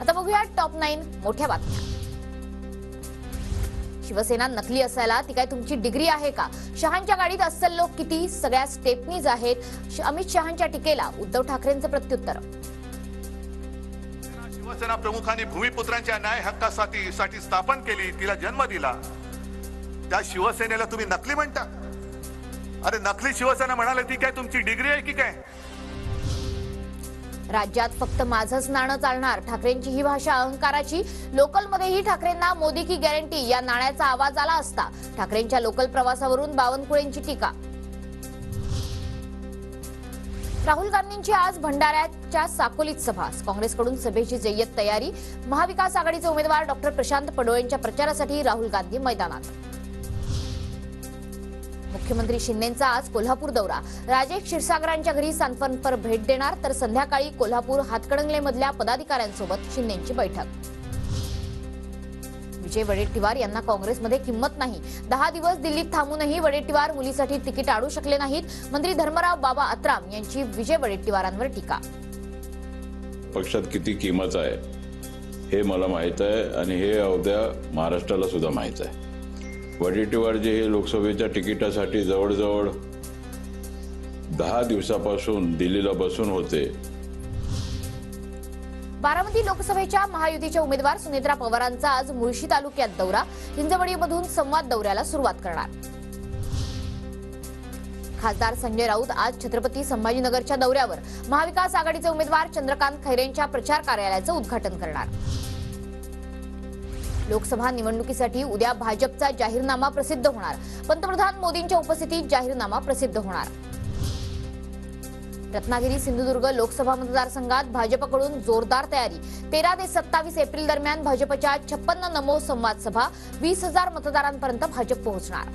आता बघूया टॉप 9 मोठ्या बातम्या। शिवसेना नकली असायला ती काय तुमची डिग्री आहे का? शहांच्या गाडीत अस्सल लोक किती? सगळ्या स्टेपनीज आहेत। अमित शहांच्या टीकेला उद्धव ठाकरेंचं प्रत्युत्तर। शिवसेना प्रमुखांनी भूमिपुत्रांच्या न्याय हक्कासाठी स्थापन केली, तिला जन्म दिला, त्या शिवसेनेला तुम्ही नकली म्हणता? अरे नकली शिवसेना म्हणाले ती काय तुमची डिग्री आहे की काय? राज्यात फक्त माझंच नाणं चालणार, ठाकरेंची ही भाषा अहंकाराची। लोकलमध्येही ठाकरेंना मोदी की गॅरंटी या नाण्याचा आवाज आला असता। ठाकरेंच्या लोकल प्रवासावरून बावनकुळेंची टीका। राहुल गांधींची आज भंडाऱ्याच्या साकोलीत सभा, काँग्रेसकडून सभेची जय्यत तयारी। महाविकास आघाडीचे उमेदवार डॉक्टर प्रशांत पडोळेंच्या प्रचारासाठी राहुल गांधी मैदानात। मुख्यमंत्री शिंदेंचा आज कोल्हापूर दौरा, राजेश क्षीरसागरांच्या घरी सांत्वनपर भेट देणार, तर संध्याकाळी कोल्हापूर हातकणंगलेमधल्या पदाधिकाऱ्यांसोबत शिंदेंची बैठक। विजय वडेट्टीवार यांना काँग्रेसमध्ये किंमत नाही, 10 दिवस दिल्लीत थांबूनही वडेट्टीवार मुलीसाठी तिकीट आणू शकले नाहीत। मंत्री धर्मराव बाबा अत्राम यांची विजय वडेट्टीवारांवर टीका। पक्षात किती किंमत आहे हे मला माहित आहे आणि हे अवघ्या महाराष्ट्राला सुद्धा माहित आहे। वडेट्टीवार जे हे लोकसभेच्या तिकिटासाठी जवळजवळ 10 दिवसापासून दिल्लीला बसून होते। बारामती लोकसभेच्या महायुतीच्या उमेदवार सुनेत्रा पवारांचा आज मुळशी तालुक्यात दौरा, हिंजवडीमधून संवाद दौऱ्याला सुरुवात करणार। खासदार संजय राऊत आज छत्रपती संभाजीनगरच्या दौऱ्यावर, महाविकास आघाडीचे उमेदवार चंद्रकांत खैरेंच्या प्रचार कार्यालयाचं उद्घाटन करणार। लोकसभा निवडणुकीसाठी उद्या भाजपचा जाहीरनामा प्रसिद्ध होणार, पंतप्रधान मोदींच्या उपस्थितीत जाहीरनामा प्रसिद्ध होणार। रत्नागिरी सिंधुदुर्ग लोकसभा मतदारसंघात भाजपकडून जोरदार तयारी, 13 ते 27 एप्रिल दरम्यान भाजपच्या 56 नमो संवाद सभा, 20,000 मतदारांपर्यंत भाजप पोहोचणार।